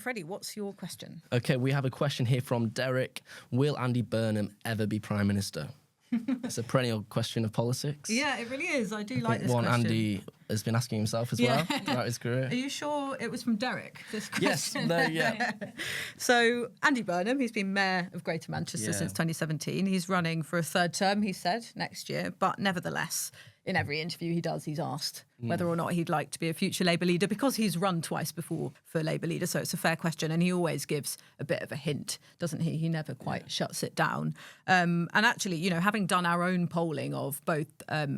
Freddie, what's your question? Okay, we have a question here from Derek. Will Andy Burnham ever be Prime Minister? It's a perennial question of politics. Yeah, it really is. I do like this one question. Andy has been asking himself as well throughout his career. Are you sure it was from Derek, this question? Yes, So, Andy Burnham, he's been Mayor of Greater Manchester since 2017. He's running for a third term, he said, next year. But nevertheless, in every interview he does, he's asked whether or not he'd like to be a future Labour leader, because he's run twice before for Labour leader. So it's a fair question. And he always gives a bit of a hint, doesn't he? He never quite shuts it down. And actually, you know, having done our own polling of both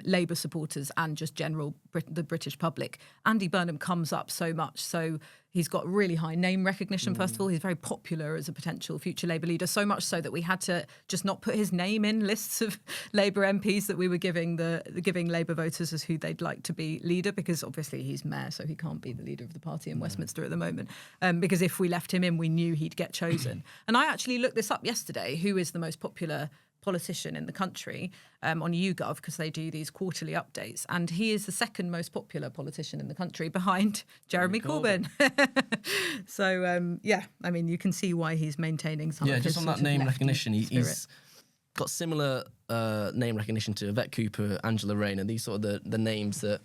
Labour supporters and just general the British public, Andy Burnham comes up so much. So he's got really high name recognition, first of all. He's very popular as a potential future Labour leader, so much so that we had to just not put his name in lists of Labour MPs that we were giving Labour voters as who they'd like to be leader, because obviously he's mayor, so he can't be the leader of the party in Westminster at the moment. Because if we left him in, we knew he'd get chosen. And I actually looked this up yesterday, who is the most popular politician in the country, on YouGov, because they do these quarterly updates, and he is the second most popular politician in the country, behind Jeremy Corbyn. So I mean, you can see why he's maintaining some of his just on that name recognition, he's got similar name recognition to Yvette Cooper, Angela Rayner, these sort of the names that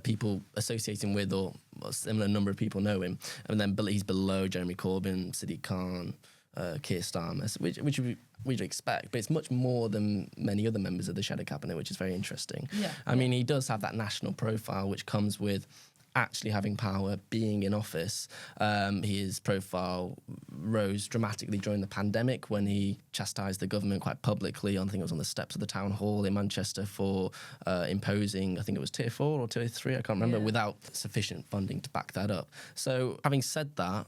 people associate him with, or a similar number of people know him. And then he's below Jeremy Corbyn, Sadiq Khan, Keir Starmer, which we'd expect, but it's much more than many other members of the shadow cabinet, which is very interesting. I mean, he does have that national profile, which comes with actually having power, being in office. His profile rose dramatically during the pandemic when he chastised the government quite publicly. I think it was on the steps of the town hall in Manchester for imposing, I think it was tier 4 or tier 3, I can't remember, without sufficient funding to back that up. So having said that,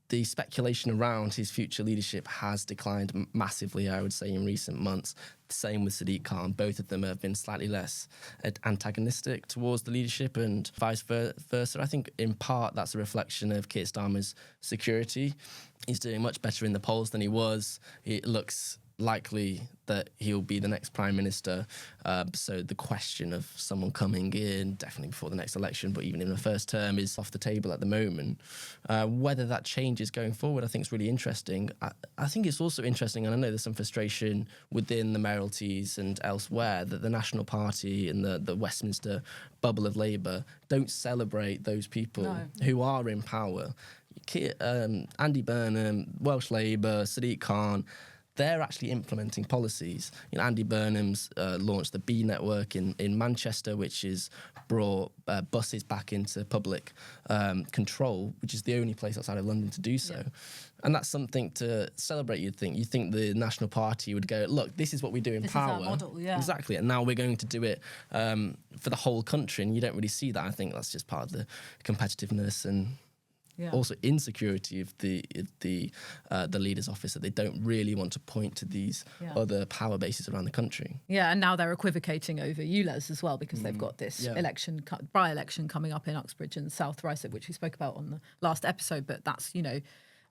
the speculation around his future leadership has declined massively, I would say, in recent months. Same with Sadiq Khan. Both of them have been slightly less antagonistic towards the leadership, and vice versa. I think in part that's a reflection of Keir Starmer's security. He's doing much better in the polls than he was. It looks likely that he'll be the next Prime Minister. So the question of someone coming in, definitely before the next election, but even in the first term, is off the table at the moment. Whether that changes going forward, I think is really interesting. I think it's also interesting, and I know there's some frustration within the mayoralties and elsewhere, that the National Party and the Westminster bubble of Labour don't celebrate those people who are in power. Andy Burnham, Welsh Labour, Sadiq Khan, they're actually implementing policies. You know, Andy Burnham's launched the B network in Manchester, which has brought buses back into public control, which is the only place outside of London to do so. Yeah. And that's something to celebrate, you'd think. You'd think the National Party would go, look, this is what we do in power. This is our model, yeah. Exactly. And now we're going to do it for the whole country. And you don't really see that. I think that's just part of the competitiveness and also insecurity of the leader's office, that they don't really want to point to these other power bases around the country. Yeah, and now they're equivocating over ULEZ as well, because they've got this by-election coming up in Uxbridge and South Ruislip, which we spoke about on the last episode. But that's, you know,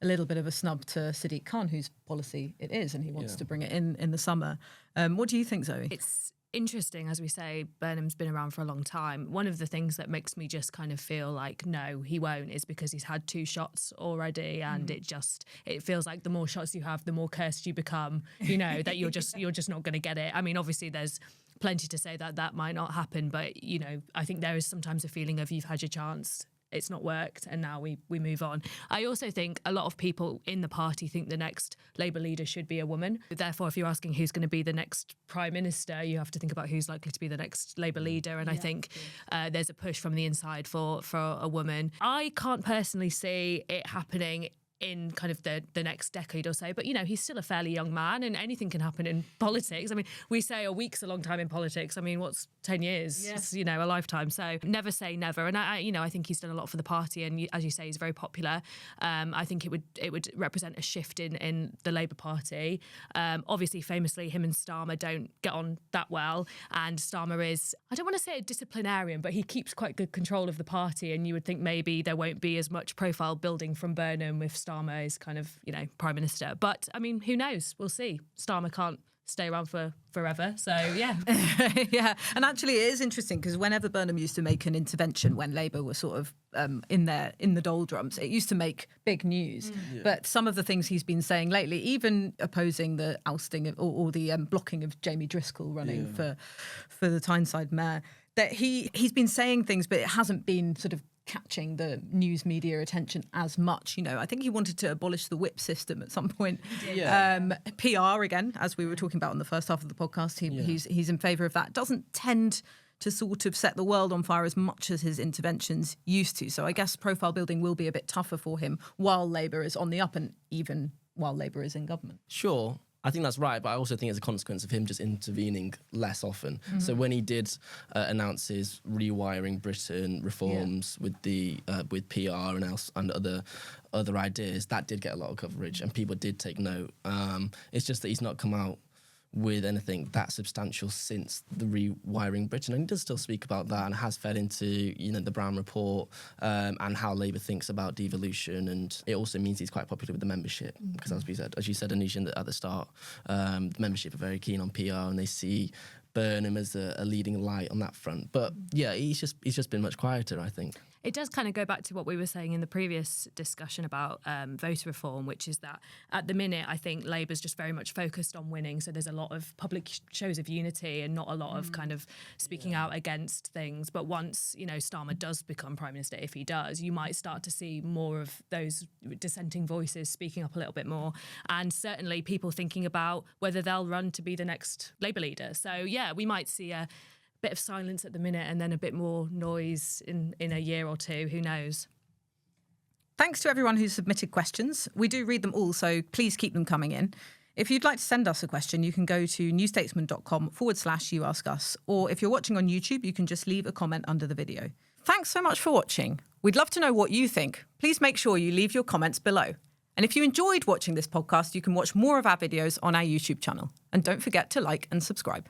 a little bit of a snub to Sadiq Khan, whose policy it is, and he wants to bring it in the summer. What do you think, Zoe? It's interesting, as we say, Burnham's been around for a long time. One of the things that makes me just kind of feel like, no, he won't, is because he's had 2 shots already, and it feels like the more shots you have, the more cursed you become, you know, that you're just not going to get it. I mean, obviously there's plenty to say that might not happen, but, you know, I think there is sometimes a feeling of you've had your chance, it's not worked, and now we move on. I also think a lot of people in the party think the next Labour leader should be a woman. Therefore, if you're asking who's going to be the next Prime Minister, you have to think about who's likely to be the next Labour leader. And I think there's a push from the inside for a woman. I can't personally see it happening in kind of the next decade or so. But, you know, he's still a fairly young man, and anything can happen in politics. I mean, we say a week's a long time in politics. I mean, what's 10 years? Yeah. It's, you know, a lifetime. So never say never. And I think he's done a lot for the party. And as you say, he's very popular. I think it would represent a shift in the Labour Party. Obviously, famously, him and Starmer don't get on that well. And Starmer is, I don't want to say a disciplinarian, but he keeps quite good control of the party. And you would think maybe there won't be as much profile building from Burnham if Starmer is kind of, you know, Prime Minister. But, I mean, who knows? We'll see. Starmer can't stay around for forever. So, yeah. Yeah. And actually, it is interesting because whenever Burnham used to make an intervention when Labour were sort of in the doldrums, it used to make big news. But some of the things he's been saying lately, even opposing the ousting of, or the blocking of Jamie Driscoll running for the Tyneside mayor, that he's been saying things, but it hasn't been sort of catching the news media attention as much. You know, I think he wanted to abolish the whip system at some point. PR, again, as we were talking about in the first half of the podcast, he's in favour of that. Doesn't tend to sort of set the world on fire as much as his interventions used to. So I guess profile building will be a bit tougher for him while Labour is on the up and even while Labour is in government. Sure. I think that's right, but I also think it's a consequence of him just intervening less often. So when he did announce his rewiring Britain reforms with PR and other ideas, that did get a lot of coverage and people did take note. It's just that he's not come out with anything that substantial since the rewiring Britain, and he does still speak about that and has fed into the Brown report and how Labour thinks about devolution, and it also means he's quite popular with the membership because as you said Anoosh at the start, the membership are very keen on PR and they see Burnham as a leading light on that front. But yeah, he's just been much quieter, I think. It does kind of go back to what we were saying in the previous discussion about voter reform, which is that at the minute, I think Labour's just very much focused on winning. So there's a lot of public shows of unity and not a lot of kind of speaking out against things. But once, Starmer does become Prime Minister, if he does, you might start to see more of those dissenting voices speaking up a little bit more. And certainly people thinking about whether they'll run to be the next Labour leader. So, yeah, we might see a bit of silence at the minute and then a bit more noise in a year or two. Who knows? Thanks to everyone who submitted questions. We do read them all, so please keep them coming in. If you'd like to send us a question, you can go to newstatesman.com/youaskus, or if you're watching on YouTube, you can just leave a comment under the video. Thanks so much for watching. We'd love to know what you think. Please make sure you leave your comments below. And if you enjoyed watching this podcast, you can watch more of our videos on our YouTube channel. And don't forget to like and subscribe.